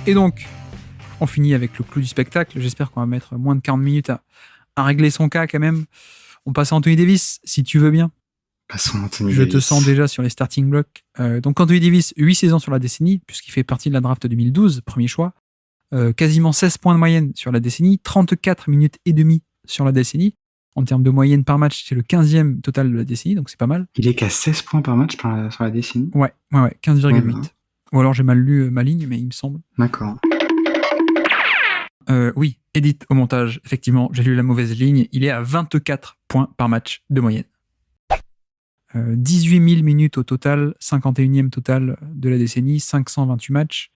Et donc, on finit avec le clou du spectacle. J'espère qu'on va mettre moins de 40 minutes à régler son cas quand même. On passe à Anthony Davis, si tu veux bien. Passons à Anthony Je Davis. te sens déjà sur les starting blocks. Donc Anthony Davis, 8 saisons sur la décennie, puisqu'il fait partie de la draft 2012, premier choix. Quasiment 16 points de moyenne sur la décennie, 34 minutes et demie sur la décennie. En termes de moyenne par match, c'est le 15e total de la décennie, donc c'est pas mal. Il est qu'à 16 points par match sur la décennie. Ouais, 15,8. Ouais, bah. Ou alors j'ai mal lu ma ligne, mais il me semble. D'accord. Oui, edit au montage. Effectivement, j'ai lu la mauvaise ligne. Il est à 24 points par match de moyenne. 18 000 minutes au total, 51e total de la décennie, 528 matchs.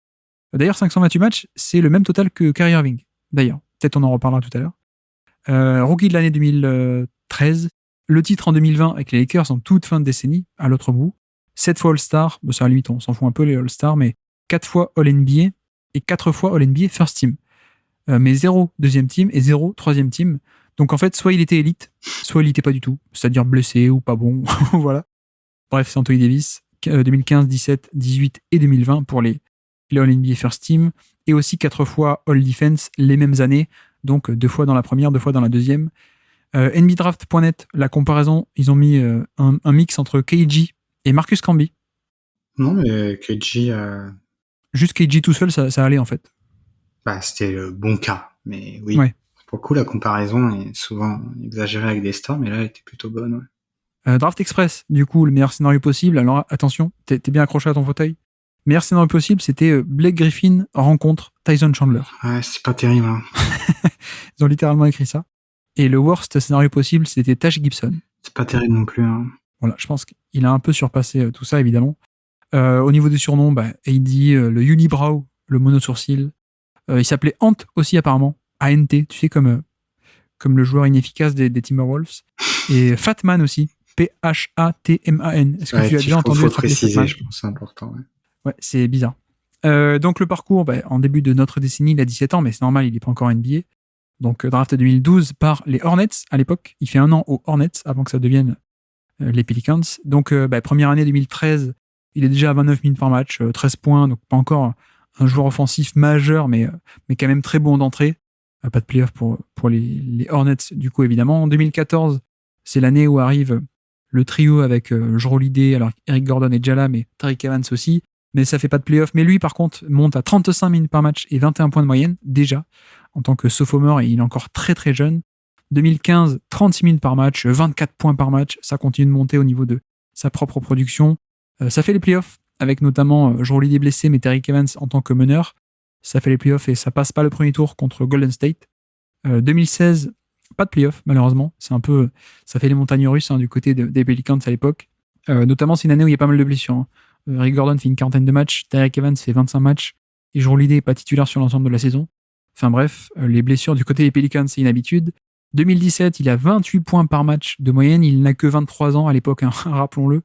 D'ailleurs, 528 matchs, c'est le même total que Kyrie Irving. D'ailleurs, peut-être on en reparlera tout à l'heure. Rookie de l'année 2013. Le titre en 2020 avec les Lakers en toute fin de décennie, à l'autre bout. 7 fois All-Star, c'est à la limite, on s'en fout un peu les All-Star, mais 4 fois All-NBA et 4 fois All-NBA First Team. Mais 0 deuxième team et 0 troisième team. Donc en fait, soit il était élite, soit il n'était pas du tout, c'est-à-dire blessé ou pas bon. Voilà. Bref, c'est Anthony Davis, 2015, 17, 18 et 2020 pour les All-NBA First Team, et aussi 4 fois All-Defense les mêmes années, donc 2 fois dans la première, 2 fois dans la deuxième. NBDraft.net, la comparaison, ils ont mis un mix entre KG et Marcus Camby. Non, mais KG... Juste KG tout seul, ça allait en fait. Bah, c'était le bon cas, mais oui. Ouais. Pour le coup, la comparaison est souvent exagérée avec des stars, mais là, elle était plutôt bonne. Ouais. Draft Express, du coup, le meilleur scénario possible. Alors attention, t'es bien accroché à ton fauteuil. Le meilleur scénario possible, c'était Blake Griffin rencontre Tyson Chandler. Ouais, c'est pas terrible. Hein. Ils ont littéralement écrit ça. Et le worst scénario possible, c'était Taj Gibson. C'est pas terrible non plus. Hein. Voilà, je pense qu'il a un peu surpassé tout ça, évidemment. Au niveau des surnoms, AD, le unibrow, le mono-sourcil. Il s'appelait Ant aussi, apparemment. ANT, tu sais, comme le joueur inefficace des Timberwolves. Et Fatman aussi. Phatman. Est-ce que tu as déjà entendu être appelé Fatman ? Je pense, c'est important. Ouais, c'est bizarre. Donc le parcours, en début de notre décennie, il a 17 ans, mais c'est normal, il n'est pas encore NBA. Donc draft 2012 par les Hornets à l'époque. Il fait 1 an aux Hornets avant que ça devienne les Pelicans. Donc première année 2013, il est déjà à 29 minutes par match, 13 points, donc pas encore un joueur offensif majeur, mais quand même très bon d'entrée. Pas de playoff pour les Hornets, du coup, évidemment. En 2014, c'est l'année où arrive le trio avec Jrue Holiday, alors Eric Gordon et Jala, mais Tariq Evans aussi. Mais ça fait pas de playoff. Mais lui, par contre, monte à 35 minutes par match et 21 points de moyenne, déjà, en tant que sophomore, et il est encore très très jeune. 2015, 36 minutes par match, 24 points par match. Ça continue de monter au niveau de sa propre production. Ça fait les playoffs, avec notamment Jrue Holiday blessé, mais Tariq Evans en tant que meneur. Ça fait les playoffs et ça passe pas le premier tour contre Golden State. 2016, pas de playoffs, malheureusement. C'est un peu, ça fait les montagnes russes du côté des Pelicans à l'époque. Notamment, c'est une année où il y a pas mal de blessures. Rick Gordon fait une quarantaine de matchs, Tariq Evans fait 25 matchs, et Jrue Holiday n'est pas titulaire sur l'ensemble de la saison. Enfin bref, les blessures du côté des Pelicans, c'est une habitude. 2017, il a 28 points par match de moyenne, il n'a que 23 ans à l'époque, rappelons-le.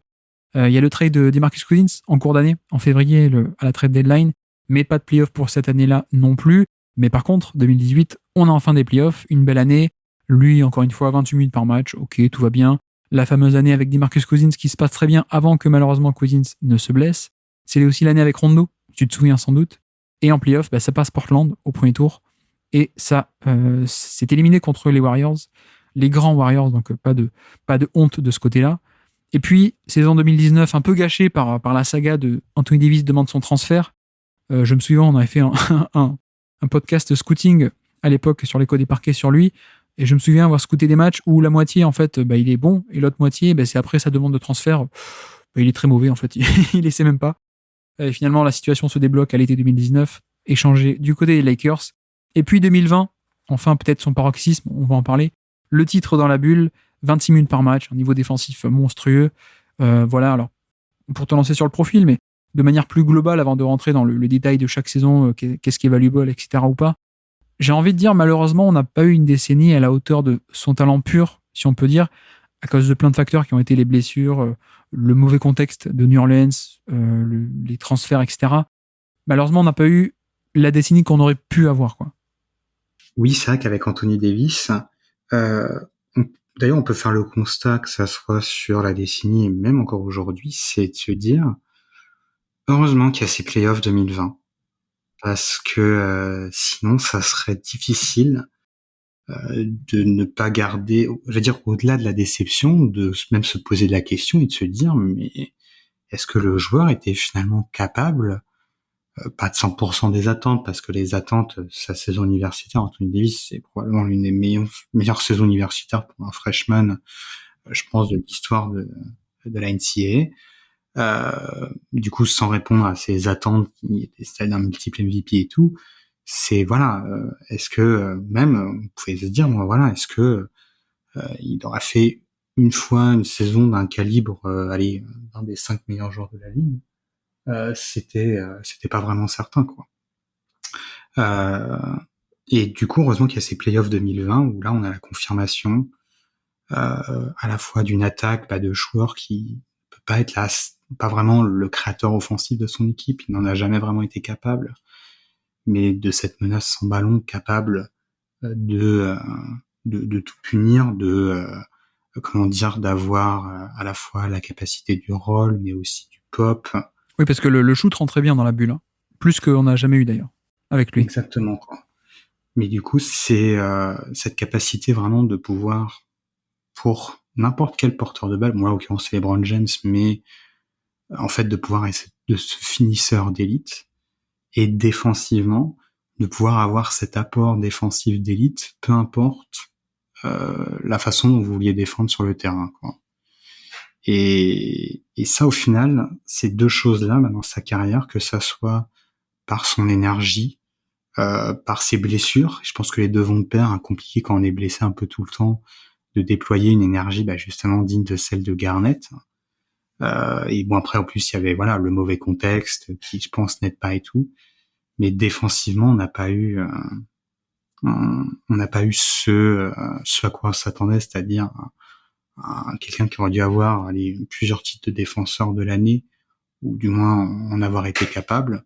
Il y a le trade de DeMarcus Cousins en cours d'année, en février, à la trade deadline, mais pas de playoffs pour cette année-là non plus. Mais par contre, 2018, on a enfin des playoffs, une belle année. Lui, encore une fois, 28 minutes par match, ok, tout va bien. La fameuse année avec DeMarcus Cousins qui se passe très bien avant que malheureusement Cousins ne se blesse. C'est aussi l'année avec Rondo, tu te souviens sans doute. Et en playoff, ça passe Portland au premier tour. Et ça s'est éliminé contre les Warriors, les grands Warriors, donc pas de honte de ce côté-là. Et puis, saison 2019, un peu gâchée par la saga de Anthony Davis demande son transfert. Je me souviens, on avait fait un podcast scouting à l'époque sur l'écho des parquets sur lui. Et je me souviens avoir scouté des matchs où la moitié, en fait, il est bon, et l'autre moitié, c'est après sa demande de transfert, il est très mauvais, en fait. Il essaie même pas. Et finalement, la situation se débloque à l'été 2019, échangé du côté des Lakers. Et puis 2020, enfin, peut-être son paroxysme, on va en parler. Le titre dans la bulle, 26 minutes par match, un niveau défensif monstrueux. Voilà, alors, pour te lancer sur le profil, mais de manière plus globale, avant de rentrer dans le détail de chaque saison, qu'est-ce qui est valuable, etc. ou pas, j'ai envie de dire, malheureusement, on n'a pas eu une décennie à la hauteur de son talent pur, si on peut dire, à cause de plein de facteurs qui ont été les blessures, le mauvais contexte de New Orleans, les transferts, etc. Malheureusement, on n'a pas eu la décennie qu'on aurait pu avoir, quoi. Oui, c'est vrai qu'avec Anthony Davis, d'ailleurs, on peut faire le constat que ça soit sur la décennie et même encore aujourd'hui, c'est de se dire, heureusement qu'il y a ces playoffs 2020. parce que sinon ça serait difficile de ne pas garder, je veux dire, au-delà de la déception, de même se poser la question et de se dire, mais est-ce que le joueur était finalement capable, pas de 100% des attentes, parce que les attentes, sa saison universitaire, Anthony Davis, c'est probablement l'une des meilleures saisons universitaires pour un freshman, je pense, de l'histoire de la NCAA. Du coup, sans répondre à ses attentes qui étaient celles d'un multiple MVP et tout, c'est voilà, est-ce que même on pouvait se dire, bon, voilà, est-ce que il aurait fait une fois une saison d'un calibre, allez, un des 5 meilleurs joueurs de la ligue, c'était pas vraiment certain, quoi. Euh, et du coup, heureusement qu'il y a ces playoffs 2020 où là, on a la confirmation à la fois d'une attaque, de joueurs qui peut pas être là, pas vraiment le créateur offensif de son équipe, il n'en a jamais vraiment été capable, mais de cette menace sans ballon capable de tout punir, comment dire, d'avoir à la fois la capacité du roll, mais aussi du pop. Oui, parce que le shoot rentrait bien dans la bulle. Hein. Plus qu'on n'a jamais eu d'ailleurs, avec lui. Exactement, quoi. Mais du coup, c'est cette capacité vraiment de pouvoir, pour n'importe quel porteur de balle, moi en l'occurrence c'est LeBron James, mais en fait de pouvoir essayer de ce finisseur d'élite, et défensivement, de pouvoir avoir cet apport défensif d'élite, peu importe la façon dont vous vouliez défendre sur le terrain, quoi. Et ça, au final, ces deux choses-là, dans sa carrière, que ça soit par son énergie, par ses blessures, je pense que les deux vont de pair, compliqué quand on est blessé un peu tout le temps, de déployer une énergie justement digne de celle de Garnett. Et bon, après, en plus, il y avait voilà le mauvais contexte qui, je pense, n'aide pas et tout. Mais défensivement, on n'a pas eu ce à quoi on s'attendait, c'est-à-dire quelqu'un qui aurait dû avoir plusieurs titres de défenseur de l'année, ou du moins en avoir été capable,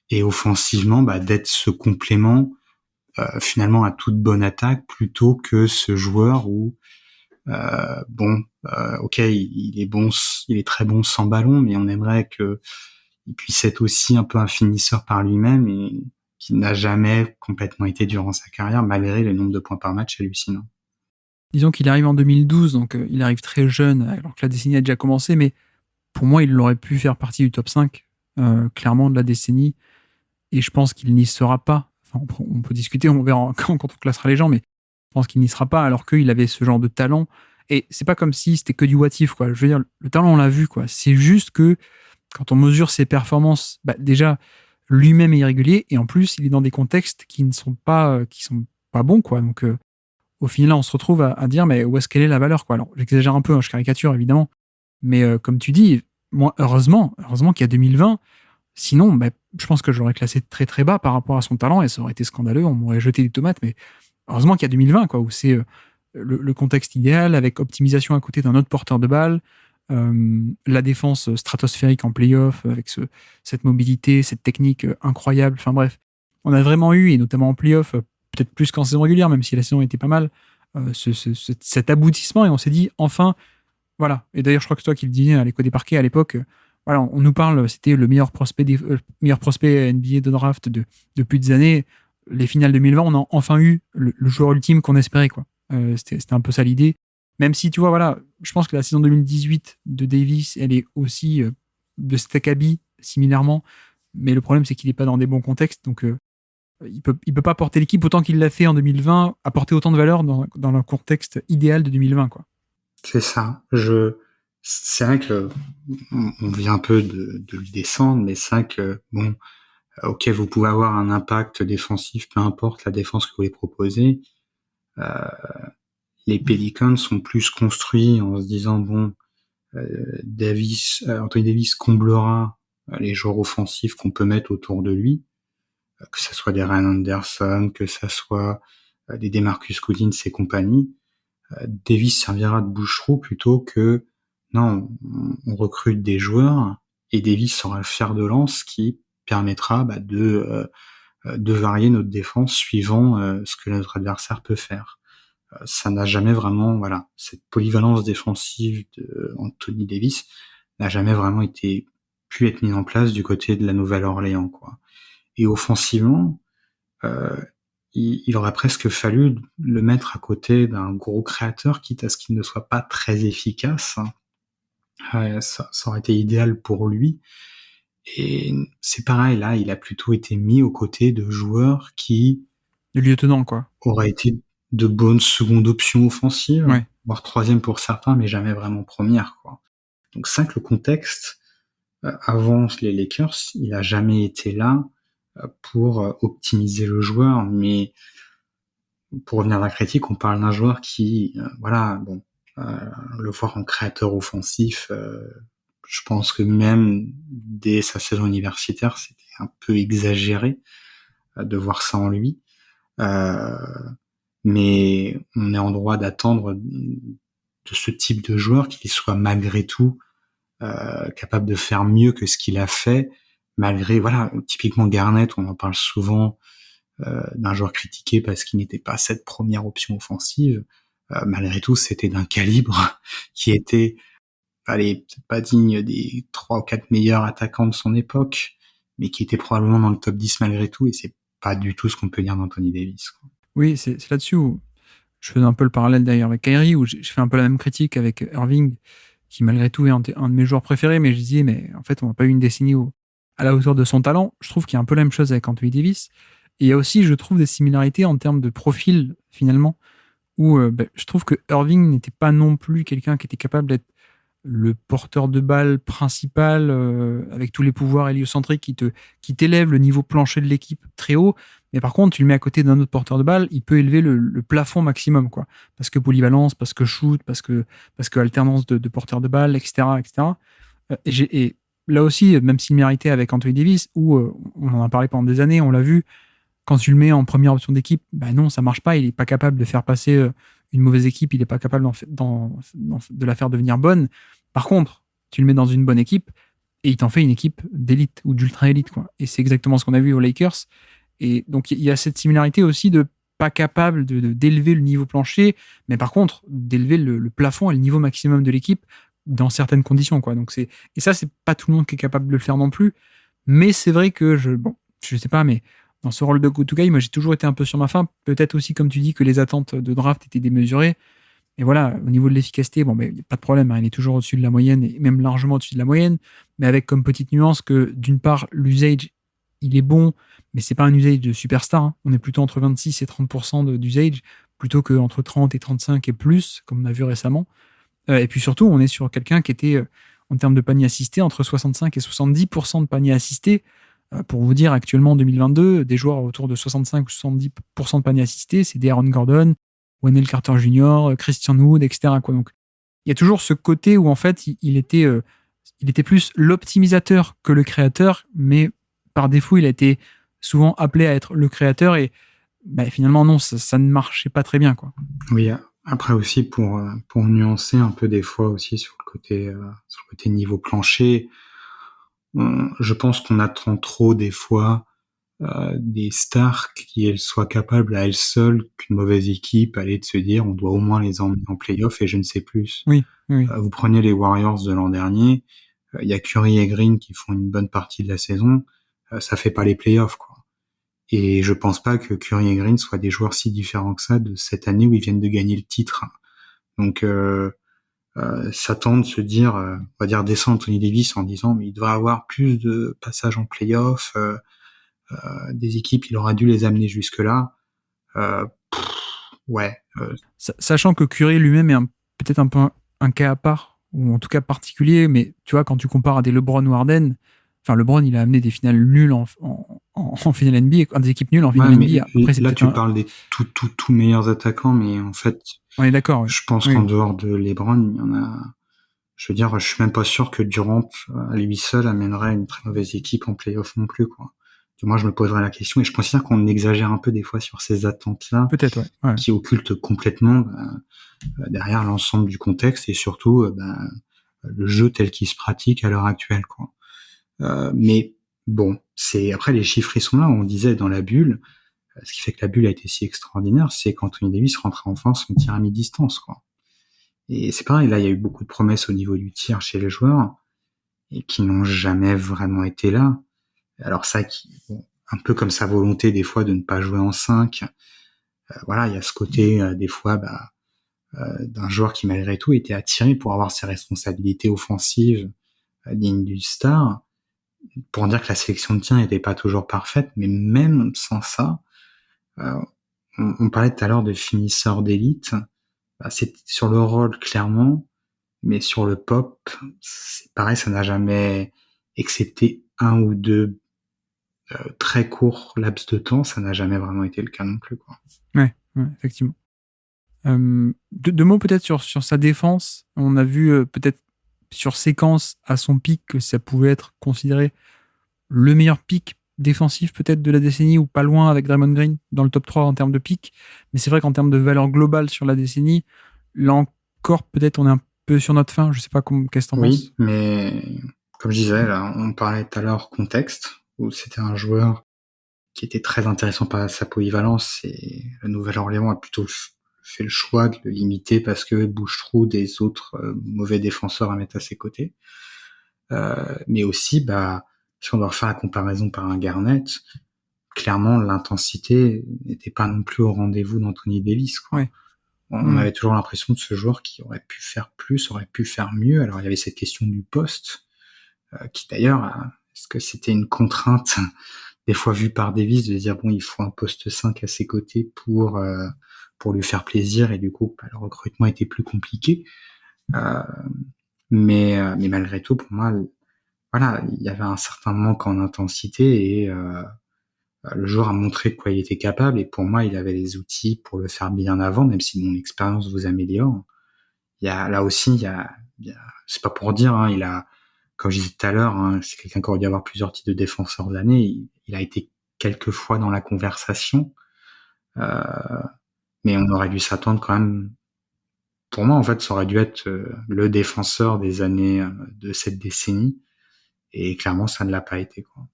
et offensivement d'être ce complément finalement à toute bonne attaque, plutôt que ce joueur où ok, il est bon, il est très bon sans ballon, mais on aimerait que il puisse être aussi un peu un finisseur par lui-même, et qui n'a jamais complètement été durant sa carrière, malgré le nombre de points par match hallucinant. Disons qu'il arrive en 2012, donc il arrive très jeune, alors que la décennie a déjà commencé, mais pour moi, il aurait pu faire partie du top 5, clairement, de la décennie, et je pense qu'il n'y sera pas. Enfin, on peut discuter, on verra quand on classera les gens, mais je pense qu'il n'y sera pas, alors qu'il avait ce genre de talent, et c'est pas comme si c'était que du what if, quoi. Je veux dire, le talent, on l'a vu, quoi. C'est juste que, quand on mesure ses performances, déjà, lui-même est irrégulier, et en plus, il est dans des contextes qui ne sont pas, bons, quoi. Donc, au final, on se retrouve à dire, mais où est-ce qu'elle est la valeur, quoi. Alors, j'exagère un peu, hein, je caricature, évidemment. Mais comme tu dis, moi, heureusement qu'il y a 2020. Sinon, je pense que je l'aurais classé très très bas par rapport à son talent, et ça aurait été scandaleux, on m'aurait jeté des tomates. Mais heureusement qu'il y a 2020, quoi, où c'est le contexte idéal, avec optimisation à côté d'un autre porteur de balle, la défense stratosphérique en playoff, avec cette mobilité, cette technique incroyable. Enfin bref, on a vraiment eu, et notamment en playoff, peut-être plus qu'en saison régulière, même si la saison était pas mal, cet aboutissement, et on s'est dit, enfin, voilà. Et d'ailleurs, je crois que c'est toi qui le disais à l'écho des parquets à l'époque, voilà, on nous parle, c'était le meilleur prospect NBA de draft depuis des années. Les finales 2020, on a enfin eu le joueur ultime qu'on espérait, quoi. C'était un peu ça l'idée. Même si, tu vois, voilà, je pense que la saison 2018 de Davis, elle est aussi de cet acabit, similairement. Mais le problème, c'est qu'il n'est pas dans des bons contextes. Donc, il peut pas porter l'équipe autant qu'il l'a fait en 2020, apporter autant de valeur dans le contexte idéal de 2020, quoi. C'est ça. C'est vrai que on vient un peu de le descendre, mais c'est vrai que bon, ok, vous pouvez avoir un impact défensif, peu importe la défense que vous voulez proposer. Les Pelicans sont plus construits en se disant bon, Anthony Davis comblera les joueurs offensifs qu'on peut mettre autour de lui, que ce soit des Ryan Anderson, que ce soit des DeMarcus Cousins et compagnie. Davis servira de bouche-trou plutôt que non, on recrute des joueurs et Davis sera le fer de lance qui permettra de varier notre défense suivant ce que notre adversaire peut faire. Ça n'a jamais vraiment, voilà, cette polyvalence défensive de Anthony Davis n'a jamais vraiment pu être mise en place du côté de la Nouvelle-Orléans, quoi. Et offensivement, il aurait presque fallu le mettre à côté d'un gros créateur, quitte à ce qu'il ne soit pas très efficace. Ça aurait été idéal pour lui. Et c'est pareil, là, il a plutôt été mis aux côtés de joueurs qui Le lieutenant, quoi. auraient été de bonnes secondes options offensives, Ouais. voire troisième pour certains, mais jamais vraiment première, quoi. Donc c'est vrai que le contexte, avant les Lakers, il a jamais été là pour optimiser le joueur, mais pour revenir à la critique, on parle d'un joueur qui, le voir en créateur offensif, je pense que même dès sa saison universitaire, c'était un peu exagéré de voir ça en lui. Mais on est en droit d'attendre de ce type de joueur qu'il soit malgré tout capable de faire mieux que ce qu'il a fait, malgré, voilà, typiquement Garnett, on en parle souvent, d'un joueur critiqué parce qu'il n'était pas cette première option offensive. Malgré tout, c'était d'un calibre qui était, allez, peut-être pas digne des 3 ou 4 meilleurs attaquants de son époque, mais qui était probablement dans le top 10 malgré tout, et c'est pas du tout ce qu'on peut dire d'Anthony Davis, quoi. Oui, c'est là-dessus où je faisais un peu le parallèle d'ailleurs avec Kyrie, où je fais un peu la même critique avec Irving, qui malgré tout est un de mes joueurs préférés, mais je disais, mais en fait, on n'a pas eu une décennie à la hauteur de son talent. Je trouve qu'il y a un peu la même chose avec Anthony Davis. Et il y a aussi, je trouve, des similarités en termes de profil, finalement, où je trouve que Irving n'était pas non plus quelqu'un qui était capable d'être le porteur de balle principal avec tous les pouvoirs héliocentriques qui t'élève le niveau plancher de l'équipe très haut. Mais par contre, tu le mets à côté d'un autre porteur de balle, il peut élever le plafond maximum, quoi. Parce que polyvalence, parce que shoot, parce que alternance de porteurs de balle, etc., etc. Et là aussi, même similarité avec Anthony Davis, où on en a parlé pendant des années, on l'a vu, quand tu le mets en première option d'équipe, ben non, ça marche pas. Il est pas capable de faire passer une mauvaise équipe. Il est pas capable de la faire devenir bonne. Par contre, tu le mets dans une bonne équipe et il t'en fait une équipe d'élite ou d'ultra élite, quoi. Et c'est exactement ce qu'on a vu aux Lakers. Et donc, il y a cette similarité aussi de pas capable d'élever le niveau plancher, mais par contre, d'élever le plafond et le niveau maximum de l'équipe dans certaines conditions, quoi. Donc et ça, c'est pas tout le monde qui est capable de le faire non plus. Mais c'est vrai que je sais pas, mais dans ce rôle de go-to-guy, moi j'ai toujours été un peu sur ma faim. Peut-être aussi, comme tu dis, que les attentes de draft étaient démesurées. Et voilà, au niveau de l'efficacité, bon, il n'y a pas de problème, hein, il est toujours au-dessus de la moyenne, et même largement au-dessus de la moyenne, mais avec comme petite nuance que, d'une part, l'usage, il est bon, mais c'est pas un usage de superstar, hein. On est plutôt entre 26 et 30% d'usage, plutôt qu'entre 30 et 35 et plus, comme on a vu récemment. Et puis surtout, on est sur quelqu'un qui était, en termes de panier assisté, entre 65 et 70% de panier assisté. Pour vous dire, actuellement en 2022, des joueurs autour de 65 ou 70% de panier assisté, c'est des Aaron Gordon, Wendell Carter Jr., Christian Wood, etc., quoi. Donc, il y a toujours ce côté où, en fait, il était plus l'optimisateur que le créateur, mais par défaut, il a été souvent appelé à être le créateur, et finalement, non, ça ne marchait pas très bien, quoi. Oui, après aussi pour nuancer un peu des fois aussi sur le côté niveau plancher, je pense qu'on attend trop des fois des stars qui elles soient capables à elles seules qu'une mauvaise équipe allait de se dire on doit au moins les emmener en playoff et je ne sais plus. Oui, oui. Vous prenez les Warriors de l'an dernier, il y a Curry et Green qui font une bonne partie de la saison, ça fait pas les playoffs, quoi. Et je pense pas que Curry et Green soient des joueurs si différents que ça de cette année où ils viennent de gagner le titre. Donc s'attendre, se dire, on va dire descendre Anthony Davis en disant mais il devrait avoir plus de passages en playoff, des équipes, il aura dû les amener jusque-là. Ouais. Sachant que Curry lui-même est peut-être un peu un cas à part, ou en tout cas particulier, mais tu vois, quand tu compares à des LeBron ou Harden, enfin LeBron, il a amené des finales nulles en finale NBA, des équipes nulles en finale NBA. Après, là, tu parles des tout meilleurs attaquants, mais en fait, on est d'accord. Je pense qu'en dehors de LeBron, il y en a. Je veux dire, je suis même pas sûr que Durant, à lui seul, amènerait une très mauvaise équipe en playoff non plus, quoi. Moi, je me poserais la question, et je considère qu'on exagère un peu des fois sur ces attentes-là, peut-être, ouais. Qui occultent complètement derrière l'ensemble du contexte et surtout le jeu tel qu'il se pratique à l'heure actuelle, quoi. Mais bon, après les chiffres ils sont là. On disait dans la bulle, ce qui fait que la bulle a été si extraordinaire, c'est qu'Anthony Davis rentrait enfin son tir à mi-distance, quoi. Et c'est pareil, là il y a eu beaucoup de promesses au niveau du tir chez les joueurs et qui n'ont jamais vraiment été là. Alors ça, un peu comme sa volonté des fois de ne pas jouer en 5. Voilà, il y a ce côté des fois d'un joueur qui malgré tout était attiré pour avoir ses responsabilités offensives dignes d'une star. Pour dire que la sélection de tir n'était pas toujours parfaite, mais même sans ça, euh, on parlait tout à l'heure de finisseur d'élite. C'est sur le rôle clairement, mais sur le pop, c'est pareil, ça n'a jamais, excepté un ou deux très courts laps de temps, ça n'a jamais vraiment été le cas non plus, quoi. Ouais, effectivement. Deux mots peut-être sur sa défense. On a vu peut-être sur séquence à son pic que ça pouvait être considéré le meilleur pic défensif peut-être de la décennie ou pas loin avec Draymond Green dans le top 3 en termes de pic. Mais c'est vrai qu'en termes de valeur globale sur la décennie, là encore peut-être on est un peu sur notre fin. Je sais pas qu'est-ce que t'en penses. Oui, mais comme je disais, là, on parlait tout à l'heure contexte, où c'était un joueur qui était très intéressant par sa polyvalence, et la Nouvelle-Orléans a plutôt fait le choix de le limiter parce que bouche-trou des autres mauvais défenseurs à mettre à ses côtés. Mais aussi, si on doit refaire la comparaison par un Garnett, clairement l'intensité n'était pas non plus au rendez-vous d'Anthony Davis, quoi. Ouais. On avait toujours l'impression de ce joueur qui aurait pu faire plus, aurait pu faire mieux. Alors il y avait cette question du poste, qui d'ailleurs, est-ce que c'était une contrainte des fois vue par Davis de dire bon, il faut un poste 5 à ses côtés pour lui faire plaisir, et du coup le recrutement était plus compliqué. Mais malgré tout, pour moi, voilà, il y avait un certain manque en intensité, et le joueur a montré de quoi il était capable, et pour moi, il avait les outils pour le faire bien avant, même si mon expérience vous améliore. Là aussi, c'est pas pour dire, hein, comme je disais tout à l'heure, hein, c'est quelqu'un qui aurait dû avoir plusieurs titres de défenseur de l'année. Il a été quelques fois dans la conversation, mais on aurait dû s'attendre quand même. Pour moi, en fait, ça aurait dû être le défenseur des années de cette décennie, et clairement, ça ne l'a pas été, quoi.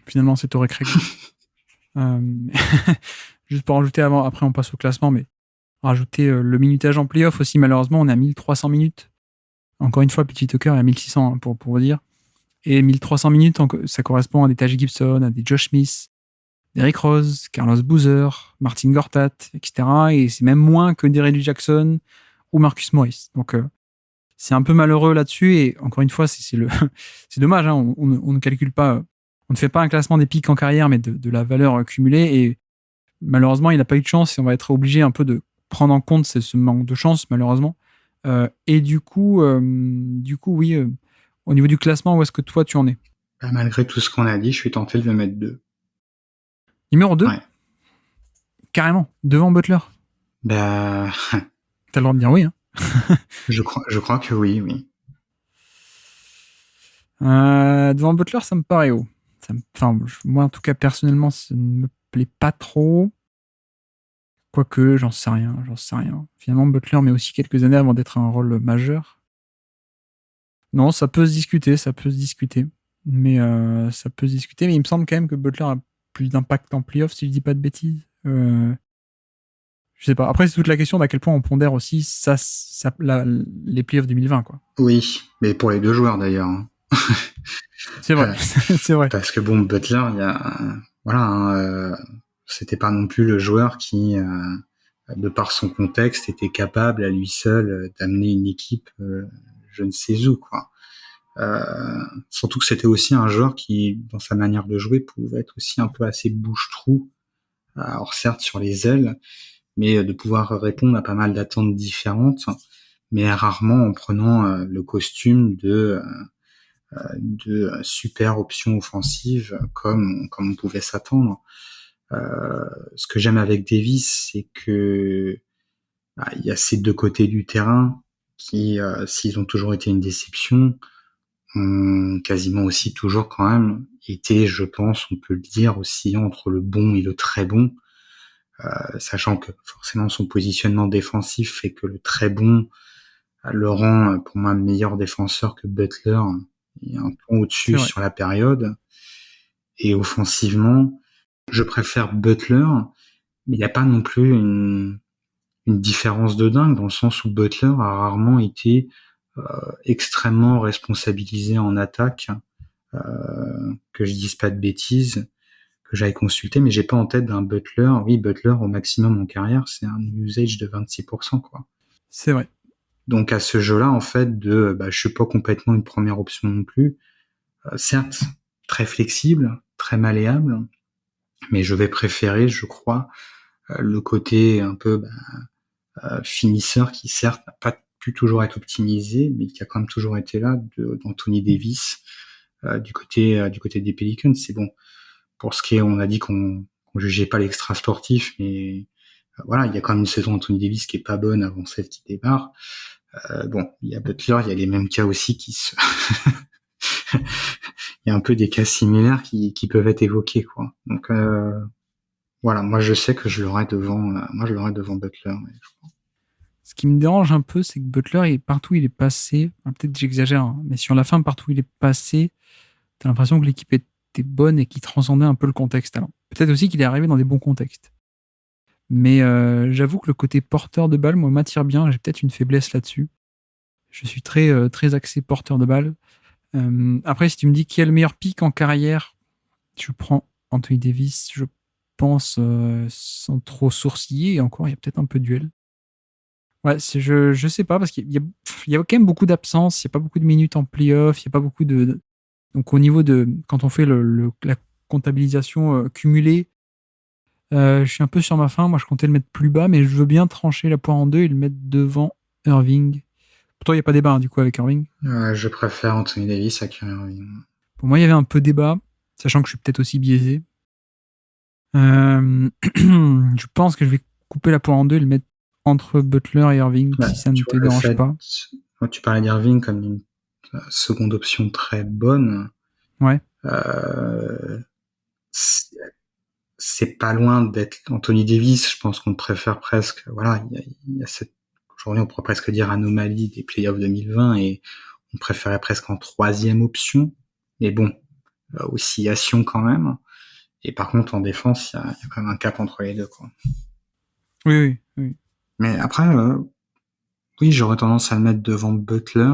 Finalement, c'est Torrey Craig. Juste pour rajouter après on passe au classement, mais rajouter le minutage en playoff aussi, malheureusement, on est à 1300 minutes. Encore une fois, Petit Tucker est à 1600, hein, pour vous dire. Et 1300 minutes, ça correspond à des Taj Gibson, à des Josh Smith, Derrick Rose, Carlos Boozer, Martin Gortat, etc. Et c'est même moins que Derrick Jackson ou Marcus Morris. Donc, c'est un peu malheureux là-dessus. Et encore une fois, c'est dommage, hein, on ne calcule pas, on ne fait pas un classement des pics en carrière, mais de la valeur cumulée. Et malheureusement, il n'a pas eu de chance, et on va être obligé un peu de prendre en compte ce manque de chance, malheureusement. Et du coup, oui, au niveau du classement, où est-ce que toi tu en es? Malgré tout ce qu'on a dit, je suis tenté de le mettre 2. Numéro 2? Ouais. Carrément, devant Butler. T'as le droit de dire oui, hein. je crois que oui. Devant Butler, ça me paraît haut. Moi, en tout cas, personnellement, ça ne me plaît pas trop. Quoique, j'en sais rien. Finalement, Butler met aussi quelques années avant d'être un rôle majeur. Non, ça peut se discuter. Mais il me semble quand même que Butler a plus d'impact en playoff, si je dis pas de bêtises. Je sais pas. Après, c'est toute la question d'à quel point on pondère aussi les playoffs 2020, quoi. Oui, mais pour les deux joueurs d'ailleurs, hein. C'est vrai, c'est vrai. Parce que bon, Butler, c'était pas non plus le joueur qui, de par son contexte, était capable à lui seul d'amener une équipe je ne sais où, quoi. Surtout que c'était aussi un joueur qui, dans sa manière de jouer, pouvait être aussi un peu assez bouche-trou. Alors certes sur les ailes, mais de pouvoir répondre à pas mal d'attentes différentes, mais rarement en prenant le costume de super options offensives comme on pouvait s'attendre. Ce que j'aime avec Davis, c'est que il y a ces deux côtés du terrain qui, s'ils ont toujours été une déception, ont quasiment aussi toujours quand même été, je pense, on peut le dire, aussi entre le bon et le très bon, sachant que forcément son positionnement défensif fait que le très bon le rend pour moi meilleur défenseur que Butler, et un peu au-dessus sur la période. Et offensivement, je préfère Butler, mais il n'y a pas non plus une différence de dingue, dans le sens où Butler a rarement été extrêmement responsabilisé en attaque, que je dise pas de bêtises, que j'aille consulter, mais j'ai pas en tête d'un Butler. Oui, Butler au maximum en carrière, c'est un usage de 26%, quoi. C'est vrai. Donc à ce jeu-là, en fait, je suis pas complètement une première option non plus. Certes, très flexible, très malléable, mais je vais préférer, je crois, le côté un peu finisseur qui certes n'a pas pu toujours être optimisé, mais qui a quand même toujours été là d'Anthony Davis du côté des Pelicans. C'est bon. Pour ce qui est, on a dit qu'on jugeait pas l'extra sportif, mais voilà, il y a quand même une saison Anthony Davis qui est pas bonne avant celle qui démarre. Bon, il y a Butler, il y a les mêmes cas aussi il y a un peu des cas similaires qui peuvent être évoqués, quoi. Donc voilà, moi je sais que je l'aurais devant Butler. Ce qui me dérange un peu, c'est que Butler, partout où il est passé, peut-être que j'exagère, hein, mais sur la fin, partout où il est passé, t'as l'impression que l'équipe était bonne et qu'il transcendait un peu le contexte. Alors, peut-être aussi qu'il est arrivé dans des bons contextes. Mais j'avoue que le côté porteur de balle, moi, m'attire bien. J'ai peut-être une faiblesse là-dessus. Je suis très axé porteur de balle. Après, si tu me dis qui a le meilleur pic en carrière, je prends Anthony Davis, je pense, sans trop sourciller. Et encore, il y a peut-être un peu de duel. Ouais, je sais pas, parce qu'il y a quand même beaucoup d'absences, il n'y a pas beaucoup de minutes en playoff, il n'y a pas beaucoup de. Donc, au niveau de. Quand on fait la comptabilisation cumulée, je suis un peu sur ma faim. Moi, je comptais le mettre plus bas, mais je veux bien trancher la poire en deux et le mettre devant Irving. Pour toi, il n'y a pas débat, hein, du coup, avec Irving. Je préfère Anthony Davis à Kyrie Irving. Pour moi, il y avait un peu débat, sachant que je suis peut-être aussi biaisé. Je pense que je vais couper la poire en deux et le mettre entre Butler et Irving, si ça ne te dérange pas. Tu parlais d'Irving comme une seconde option très bonne. Ouais. C'est pas loin d'être Anthony Davis. Je pense qu'on préfère presque. Voilà, il y a cette aujourd'hui, on pourrait presque dire anomalie des playoffs 2020 et on préférait presque en troisième option. Mais bon, oscillation quand même. Et par contre, en défense, il y a quand même un cap entre les deux, quoi. Oui. Mais après, oui, j'aurais tendance à le mettre devant Butler,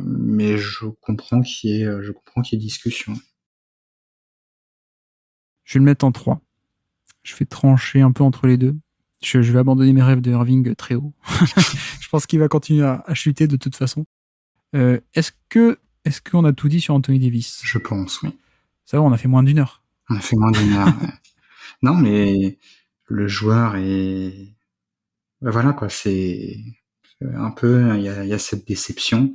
mais je comprends qu'il y ait discussion. Je vais le mettre en 3. Je vais trancher un peu entre les deux. Je vais abandonner mes rêves de Irving très haut. Je pense qu'il va continuer à chuter de toute façon. Est-ce qu'on a tout dit sur Anthony Davis ? Je pense, oui. Ça va, on a fait moins d'une heure. On a fait moins d'une heure. Non, mais le joueur est... Voilà, quoi, c'est un peu... Il y a cette déception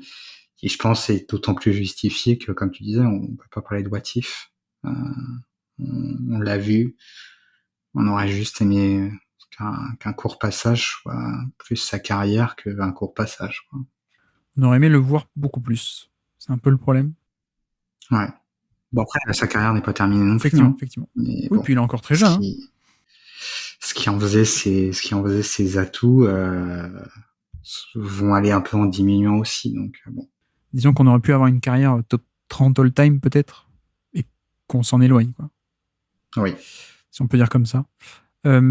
qui, je pense, est d'autant plus justifiée que, comme tu disais, on ne peut pas parler de what if. On l'a vu. On aurait juste aimé qu'un court passage soit plus sa carrière qu'un court passage, quoi. On aurait aimé le voir beaucoup plus. C'est un peu le problème. Ouais. Bon, après, sa carrière n'est pas terminée non plus. Effectivement. Mais oui, bon, puis il est encore très jeune. Ce qui en faisait ses atouts vont aller un peu en diminuant aussi. Donc, bon. Disons qu'on aurait pu avoir une carrière top 30 all-time peut-être, et qu'on s'en éloigne, quoi. Oui. Si on peut dire comme ça.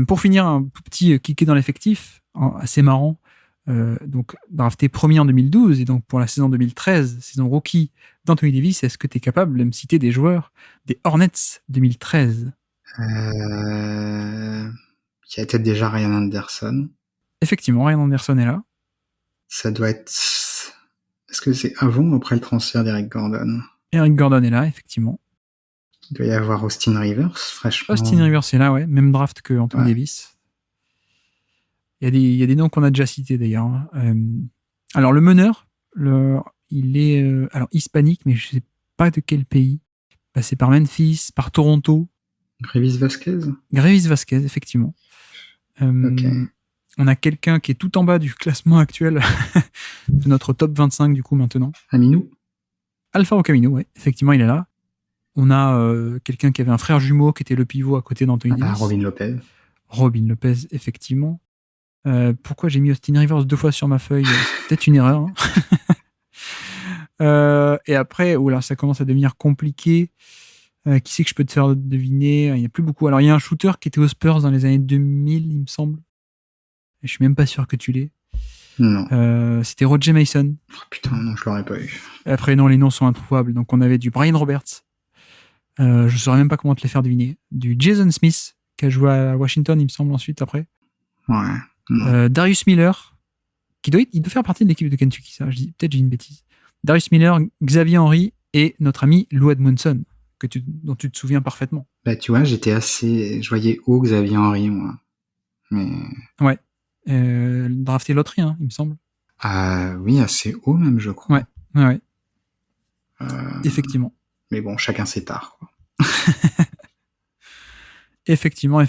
Pour finir, un tout petit kické dans l'effectif, assez marrant. Donc, drafté premier en 2012, et donc pour la saison 2013, saison rookie d'Anthony Davis, est-ce que tu es capable de me citer des joueurs des Hornets 2013 ? Il y a peut-être déjà Ryan Anderson. Effectivement, Ryan Anderson est là. Ça doit être... Est-ce que c'est avant ou après le transfert d'Eric Gordon ? Eric Gordon est là, effectivement. Il doit y avoir Austin Rivers, fraîchement. Austin Rivers est là, ouais. Même draft que Anthony Davis. Il y a des noms qu'on a déjà cités, d'ailleurs. Alors, le meneur, il est hispanique, mais je ne sais pas de quel pays. C'est par Memphis, par Toronto. Greivis Vasquez, effectivement. Okay. On a quelqu'un qui est tout en bas du classement actuel de notre top 25, du coup, maintenant. Aminou. Alfaro Camino, ouais. Effectivement, il est là. On a quelqu'un qui avait un frère jumeau qui était le pivot à côté d'Anthony Davis. Robin Lopez, effectivement. Pourquoi j'ai mis Austin Rivers 2 fois sur ma feuille ? C'est peut-être une erreur. Et après, ça commence à devenir compliqué. Qui c'est que je peux te faire deviner ? Il n'y a plus beaucoup. Alors, il y a un shooter qui était aux Spurs dans les années 2000, il me semble. Et je suis même pas sûr que tu l'aies. Non. C'était Roger Mason. Oh, putain, non, je l'aurais pas eu. Et après, non, les noms sont introuvables. Donc, on avait du Brian Roberts, Je saurais même pas comment te les faire deviner. Du Jason Smith, qui a joué à Washington, il me semble, ensuite, après. Ouais. Non. Darius Miller, il doit faire partie de l'équipe de Kentucky, ça. Peut-être j'ai une bêtise. Darius Miller, Xavier Henry et notre ami Lou Edmondson, dont tu te souviens parfaitement. Bah, tu vois, je voyais haut Xavier Henry, moi. Mais. Ouais. Drafté loterie, hein, il me semble. Ah, oui, assez haut même, je crois. Ouais. Effectivement. Mais bon, chacun ses tares, quoi. Effectivement.